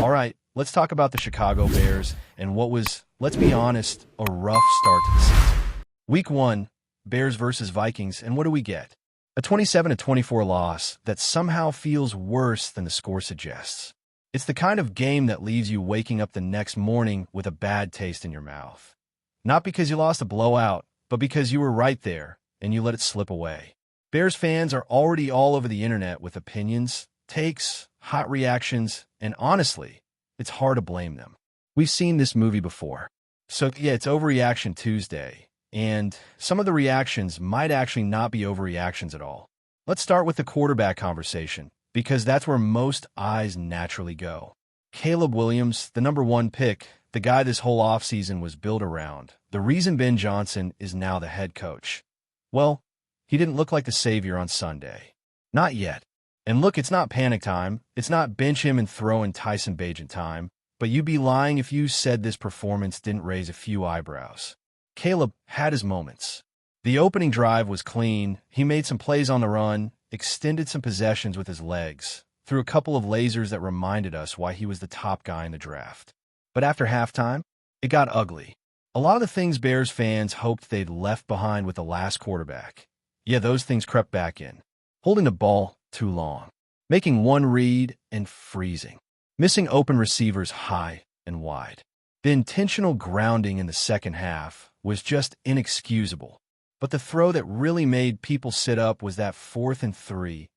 All right, let's talk about the Chicago Bears and what was, let's be honest, a rough start to the season. Week 1, Bears versus Vikings, and what do we get? A 27-24 loss that somehow feels worse than the score suggests. It's the kind of game that leaves you waking up the next morning with a bad taste in your mouth. Not because you lost a blowout, but because you were right there and you let it slip away. Bears fans are already all over the internet with opinions, takes, hot reactions, and honestly, it's hard to blame them. We've seen this movie before. So yeah, it's Overreaction Tuesday, and some of the reactions might actually not be overreactions at all. Let's start with the quarterback conversation, because that's where most eyes naturally go. Caleb Williams, the #1 pick, the guy this whole offseason was built around. The reason Ben Johnson is now the head coach. Well, he didn't look like the savior on Sunday. Not yet. And look, it's not panic time. It's not bench him and throw in Tyson Bagent time. But you'd be lying if you said this performance didn't raise a few eyebrows. Caleb had his moments. The opening drive was clean. He made some plays on the run, extended some possessions with his legs, threw a couple of lasers that reminded us why he was the top guy in the draft. But after halftime, it got ugly. A lot of the things Bears fans hoped they'd left behind with the last quarterback. Yeah, those things crept back in. Holding the ball too long, making one read and freezing, missing open receivers high and wide. The intentional grounding in the second half was just inexcusable. But the throw that really made people sit up was that 4th and 3.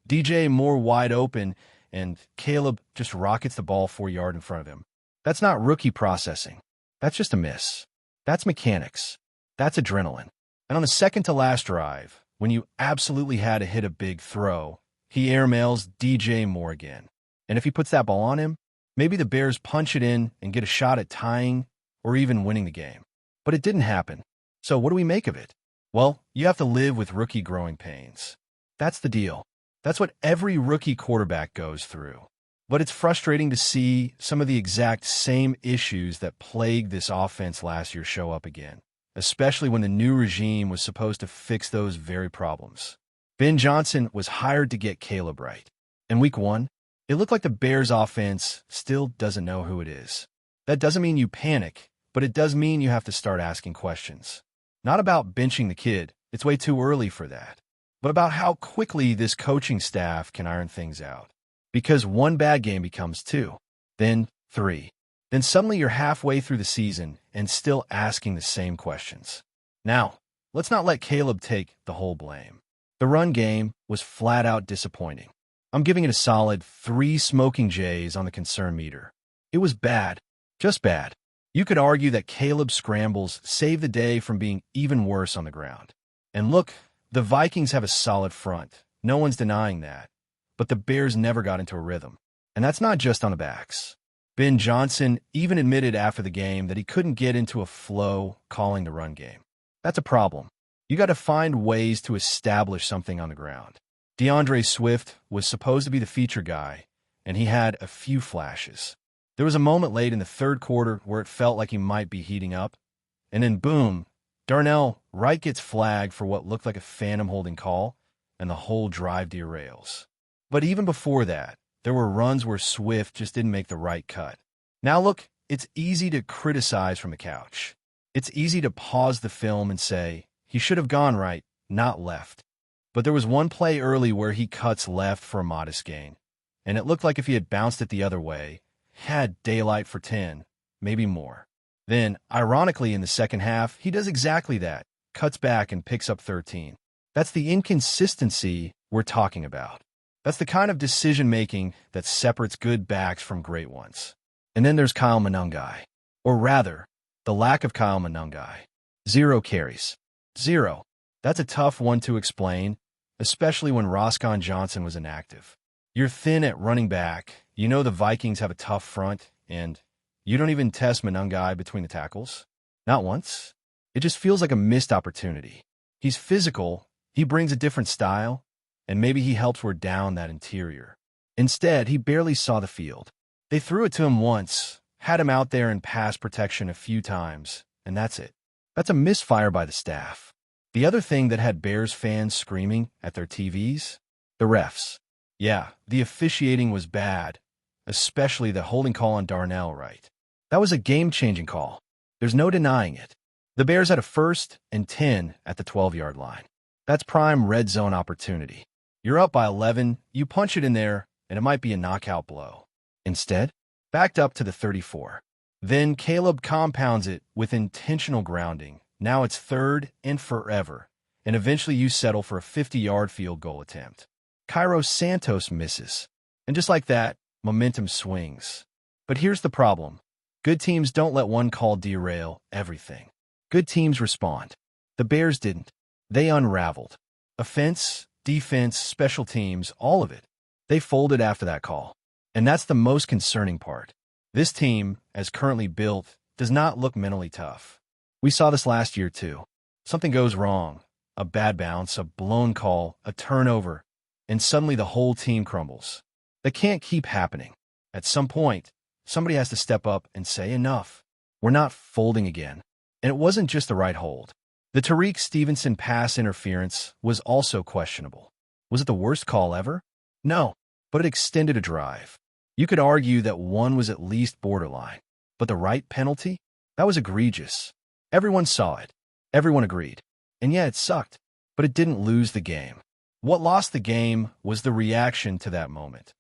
DJ Moore wide open, and Caleb just rockets the ball 4 yards in front of him. That's not rookie processing. That's just a miss. That's mechanics. That's adrenaline. And on the second-to-last drive, when you absolutely had to hit a big throw, he airmails DJ Moore again. And if he puts that ball on him, maybe the Bears punch it in and get a shot at tying or even winning the game. But it didn't happen. So what do we make of it? Well, you have to live with rookie growing pains. That's the deal. That's what every rookie quarterback goes through. But it's frustrating to see some of the exact same issues that plagued this offense last year show up again, especially when the new regime was supposed to fix those very problems. Ben Johnson was hired to get Caleb right. In Week 1, it looked like the Bears' offense still doesn't know who it is. That doesn't mean you panic, but it does mean you have to start asking questions. Not about benching the kid, it's way too early for that, but about how quickly this coaching staff can iron things out. Because one bad game becomes 2, then 3. Then suddenly you're halfway through the season and still asking the same questions. Now, let's not let Caleb take the whole blame. The run game was flat out disappointing. I'm giving it a solid 3 smoking J's on the concern meter. It was bad, just bad. You could argue that Caleb's scrambles saved the day from being even worse on the ground. And look, the Vikings have a solid front. No one's denying that. But the Bears never got into a rhythm. And that's not just on the backs. Ben Johnson even admitted after the game that he couldn't get into a flow calling the run game. That's a problem. You got to find ways to establish something on the ground. DeAndre Swift was supposed to be the feature guy, and he had a few flashes. There was a moment late in the third quarter where it felt like he might be heating up, and then boom, Darnell Wright gets flagged for what looked like a phantom holding call, and the whole drive derails. But even before that, there were runs where Swift just didn't make the right cut. Now look, it's easy to criticize from the couch. It's easy to pause the film and say, he should have gone right, not left. But there was one play early where he cuts left for a modest gain, and it looked like if he had bounced it the other way, had daylight for 10, maybe more. Then, ironically, in the second half, he does exactly that, cuts back and picks up 13. That's the inconsistency we're talking about. That's the kind of decision-making that separates good backs from great ones. And then there's Kyle Monangai. Or rather, the lack of Kyle Monangai. 0 carries. 0. That's a tough one to explain, especially when Roscoe Johnson was inactive. You're thin at running back, you know the Vikings have a tough front, and you don't even test Monangai between the tackles? Not once. It just feels like a missed opportunity. He's physical, he brings a different style, and maybe he helps wear down that interior. Instead, he barely saw the field. They threw it to him once, had him out there in pass protection a few times, and that's it. That's a misfire by the staff. The other thing that had Bears fans screaming at their TVs? The refs. Yeah, the officiating was bad, especially the holding call on Darnell right. That was a game-changing call. There's no denying it. The Bears had a 1st and 10 at the 12-yard line. That's prime red zone opportunity. You're up by 11, you punch it in there, and it might be a knockout blow. Instead, backed up to the 34. Then Caleb compounds it with intentional grounding. Now it's 3rd and forever, and eventually you settle for a 50-yard field goal attempt. Cairo Santos misses, and just like that, momentum swings. But here's the problem. Good teams don't let one call derail everything. Good teams respond. The Bears didn't. They unraveled. Offense, defense, special teams, all of it. They folded after that call. And that's the most concerning part. This team, as currently built, does not look mentally tough. We saw this last year too. Something goes wrong. A bad bounce, a blown call, a turnover, and suddenly the whole team crumbles. That can't keep happening. At some point, somebody has to step up and say enough. We're not folding again. And it wasn't just the right hold. The Tyreek Stevenson pass interference was also questionable. Was it the worst call ever? No, but it extended a drive. You could argue that one was at least borderline. But the right penalty? That was egregious. Everyone saw it. Everyone agreed. And yeah, it sucked, but it didn't lose the game. What lost the game was the reaction to that moment.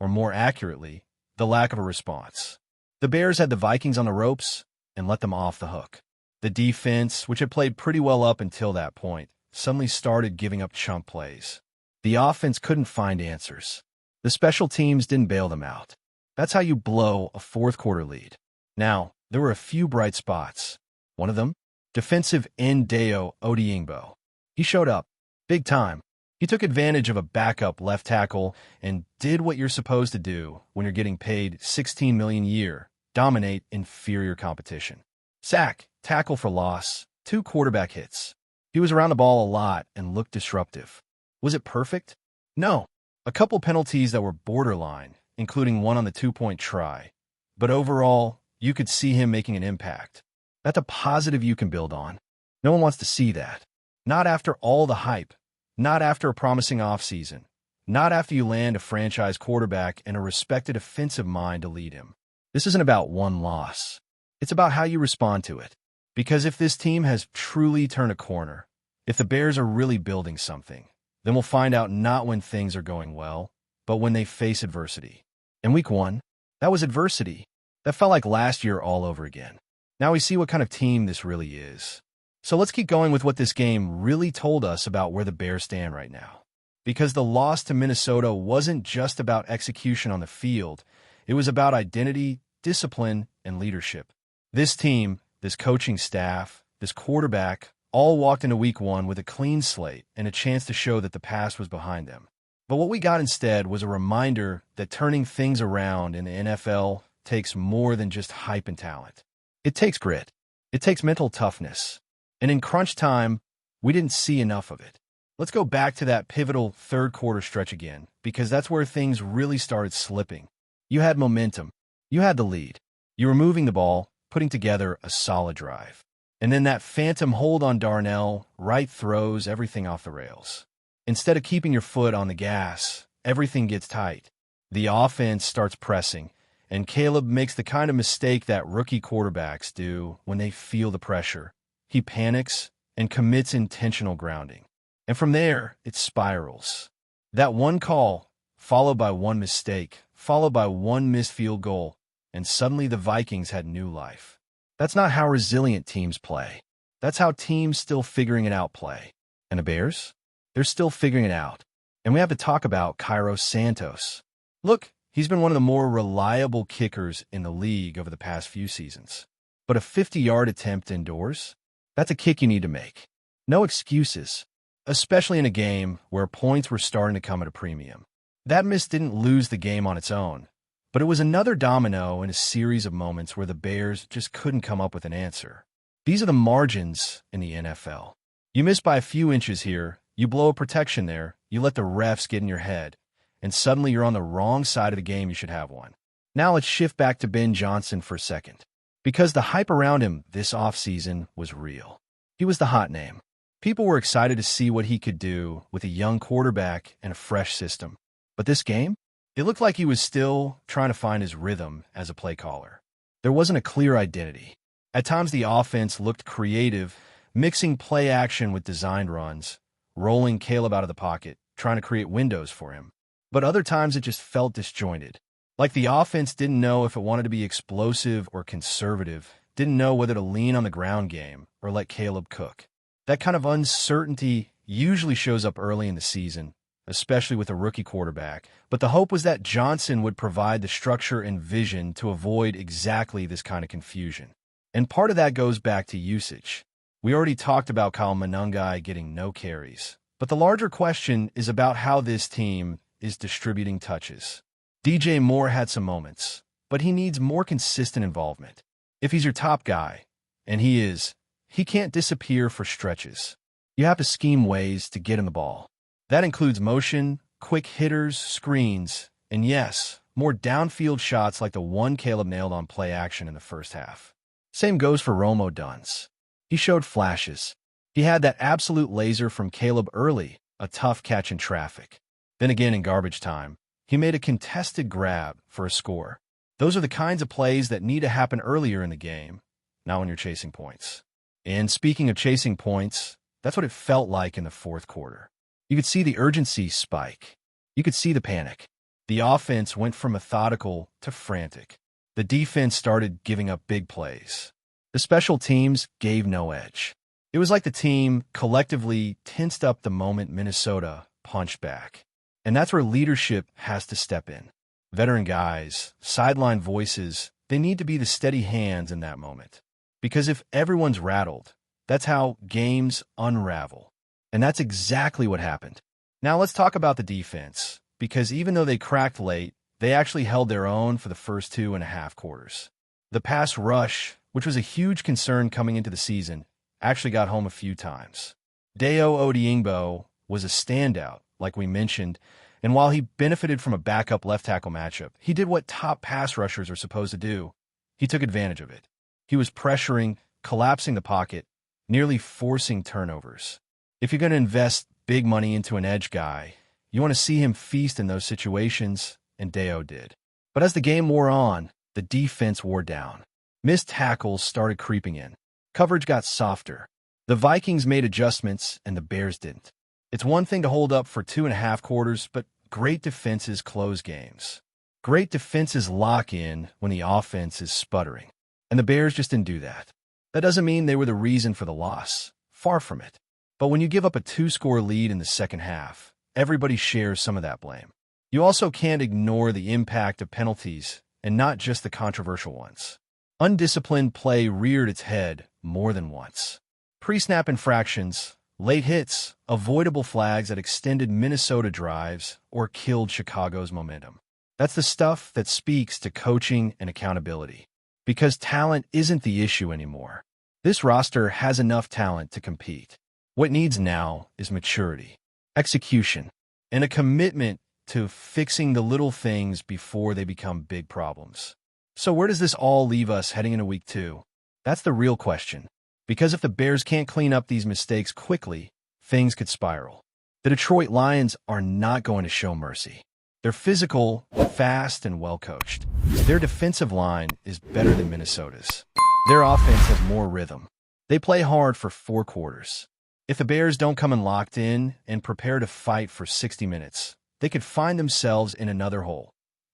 Or more accurately, the lack of a response. The Bears had the Vikings on the ropes and let them off the hook. The defense, which had played pretty well up until that point, suddenly started giving up chunk plays. The offense couldn't find answers. The special teams didn't bail them out. That's how you blow a fourth-quarter lead. Now, there were a few bright spots. One of them, defensive end Dayo Odeyingbo. He showed up, big time. He took advantage of a backup left tackle and did what you're supposed to do when you're getting paid $16 million a year, dominate inferior competition. Sack, tackle for loss, 2 quarterback hits. He was around the ball a lot and looked disruptive. Was it perfect? No. A couple penalties that were borderline, including one on the 2-point try. But overall, you could see him making an impact. That's a positive you can build on. No one wants to see that. Not after all the hype. Not after a promising offseason. Not after you land a franchise quarterback and a respected offensive mind to lead him. This isn't about one loss. It's about how you respond to it. Because if this team has truly turned a corner, if the Bears are really building something, then we'll find out not when things are going well, but when they face adversity. In Week 1, that was adversity. That felt like last year all over again. Now we see what kind of team this really is. So let's keep going with what this game really told us about where the Bears stand right now. Because the loss to Minnesota wasn't just about execution on the field. It was about identity, discipline, and leadership. This team, this coaching staff, this quarterback, all walked into Week 1 with a clean slate and a chance to show that the past was behind them. But what we got instead was a reminder that turning things around in the NFL takes more than just hype and talent. It takes grit. It takes mental toughness. And in crunch time, we didn't see enough of it. Let's go back to that pivotal third-quarter stretch again, because that's where things really started slipping. You had momentum. You had the lead. You were moving the ball, putting together a solid drive. And then that phantom hold on Darnell right throws everything off the rails. Instead of keeping your foot on the gas, everything gets tight. The offense starts pressing, and Caleb makes the kind of mistake that rookie quarterbacks do when they feel the pressure. He panics and commits intentional grounding. And from there, it spirals. That one call, followed by one mistake, followed by one missed field goal, and suddenly the Vikings had new life. That's not how resilient teams play. That's how teams still figuring it out play. And the Bears? They're still figuring it out. And we have to talk about Cairo Santos. Look, he's been one of the more reliable kickers in the league over the past few seasons. But a 50-yard attempt indoors? That's a kick you need to make. No excuses, especially in a game where points were starting to come at a premium. That miss didn't lose the game on its own, but it was another domino in a series of moments where the Bears just couldn't come up with an answer. These are the margins in the NFL. You miss by a few inches here, you blow a protection there, you let the refs get in your head, and suddenly you're on the wrong side of the game you should have one. Now let's shift back to Ben Johnson for a second. Because the hype around him this offseason was real. He was the hot name. People were excited to see what he could do with a young quarterback and a fresh system. But this game? It looked like he was still trying to find his rhythm as a play caller. There wasn't a clear identity. At times the offense looked creative, mixing play action with designed runs, rolling Caleb out of the pocket, trying to create windows for him. But other times it just felt disjointed. Like the offense didn't know if it wanted to be explosive or conservative, didn't know whether to lean on the ground game or let Caleb cook. That kind of uncertainty usually shows up early in the season, especially with a rookie quarterback. But the hope was that Johnson would provide the structure and vision to avoid exactly this kind of confusion. And part of that goes back to usage. We already talked about Kyle Monangai getting no carries. But the larger question is about how this team is distributing touches. DJ Moore had some moments, but he needs more consistent involvement. If he's your top guy, and he is, he can't disappear for stretches. You have to scheme ways to get him the ball. That includes motion, quick hitters, screens, and yes, more downfield shots like the one Caleb nailed on play action in the first half. Same goes for Rome Odunze. He showed flashes. He had that absolute laser from Caleb early, a tough catch in traffic. Then again in garbage time, he made a contested grab for a score. Those are the kinds of plays that need to happen earlier in the game, not when you're chasing points. And speaking of chasing points, that's what it felt like in the fourth quarter. You could see the urgency spike. You could see the panic. The offense went from methodical to frantic. The defense started giving up big plays. The special teams gave no edge. It was like the team collectively tensed up the moment Minnesota punched back. And that's where leadership has to step in. Veteran guys, sideline voices, they need to be the steady hands in that moment. Because if everyone's rattled, that's how games unravel. And that's exactly what happened. Now let's talk about the defense, because even though they cracked late, they actually held their own for the first 2.5 quarters. The pass rush, which was a huge concern coming into the season, actually got home a few times. Dayo Odeyingbo was a standout, like we mentioned, and while he benefited from a backup left tackle matchup, he did what top pass rushers are supposed to do. He took advantage of it. He was pressuring, collapsing the pocket, nearly forcing turnovers. If you're going to invest big money into an edge guy, you want to see him feast in those situations, and Dayo did. But as the game wore on, the defense wore down. Missed tackles started creeping in. Coverage got softer. The Vikings made adjustments, and the Bears didn't. It's one thing to hold up for 2.5 quarters, but great defenses close games. Great defenses lock in when the offense is sputtering. And the Bears just didn't do that. That doesn't mean they were the reason for the loss. Far from it. But when you give up a 2-score lead in the second half, everybody shares some of that blame. You also can't ignore the impact of penalties, and not just the controversial ones. Undisciplined play reared its head more than once. Pre-snap infractions, late hits, avoidable flags that extended Minnesota drives or killed Chicago's momentum. That's the stuff that speaks to coaching and accountability. Because talent isn't the issue anymore. This roster has enough talent to compete. What needs now is maturity, execution, and a commitment to fixing the little things before they become big problems. So where does this all leave us heading into week 2? That's the real question. Because if the Bears can't clean up these mistakes quickly, things could spiral. The Detroit Lions are not going to show mercy. They're physical, fast, and well-coached. Their defensive line is better than Minnesota's. Their offense has more rhythm. They play hard for 4 quarters. If the Bears don't come in locked in and prepare to fight for 60 minutes, they could find themselves in another hole.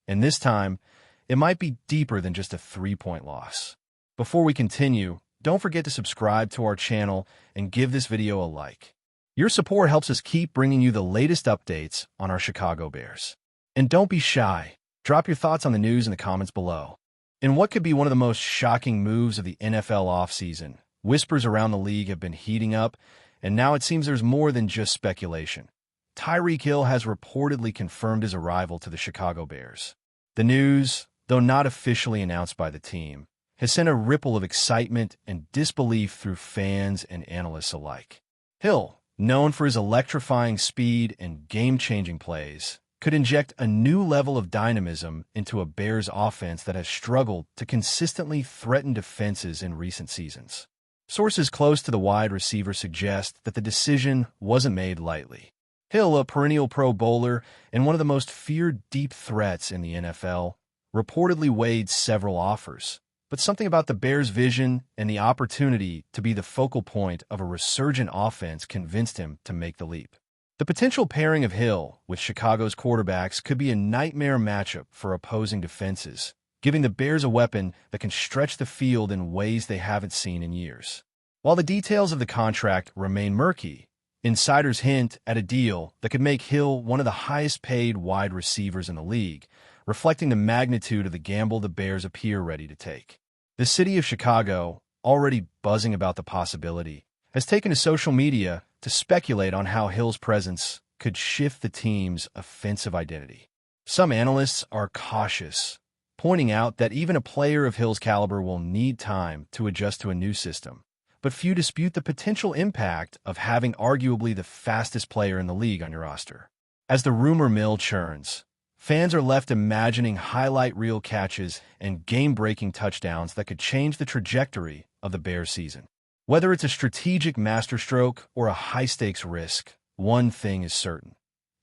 And this time, it might be deeper than just a 3-point loss. Before we continue, don't forget to subscribe to our channel and give this video a like. Your support helps us keep bringing you the latest updates on our Chicago Bears. And don't be shy. Drop your thoughts on the news in the comments below. In what could be one of the most shocking moves of the NFL offseason, whispers around the league have been heating up, and now it seems there's more than just speculation. Tyreek Hill has reportedly confirmed his arrival to the Chicago Bears. The news, though not officially announced by the team, has sent a ripple of excitement and disbelief through fans and analysts alike. Hill, known for his electrifying speed and game-changing plays, could inject a new level of dynamism into a Bears offense that has struggled to consistently threaten defenses in recent seasons. Sources close to the wide receiver suggest that the decision wasn't made lightly. Hill, a perennial Pro Bowler and one of the most feared deep threats in the NFL, reportedly weighed several offers. But something about the Bears' vision and the opportunity to be the focal point of a resurgent offense convinced him to make the leap. The potential pairing of Hill with Chicago's quarterbacks could be a nightmare matchup for opposing defenses, giving the Bears a weapon that can stretch the field in ways they haven't seen in years. While the details of the contract remain murky, insiders hint at a deal that could make Hill one of the highest-paid wide receivers in the league, reflecting the magnitude of the gamble the Bears appear ready to take. The city of Chicago, already buzzing about the possibility, has taken to social media to speculate on how Hill's presence could shift the team's offensive identity. Some analysts are cautious, pointing out that even a player of Hill's caliber will need time to adjust to a new system. But few dispute the potential impact of having arguably the fastest player in the league on your roster. As the rumor mill churns, fans are left imagining highlight reel catches and game-breaking touchdowns that could change the trajectory of the Bears' season. Whether it's a strategic masterstroke or a high-stakes risk, one thing is certain.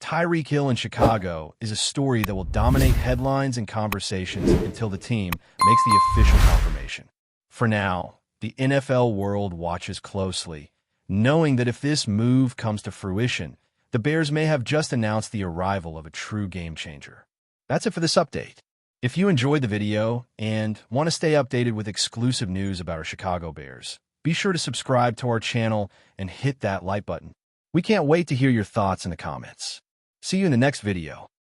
Tyreek Hill in Chicago is a story that will dominate headlines and conversations until the team makes the official confirmation. For now, the NFL world watches closely, knowing that if this move comes to fruition, the Bears may have just announced the arrival of a true game-changer. That's it for this update. If you enjoyed the video and want to stay updated with exclusive news about our Chicago Bears, be sure to subscribe to our channel and hit that like button. We can't wait to hear your thoughts in the comments. See you in the next video.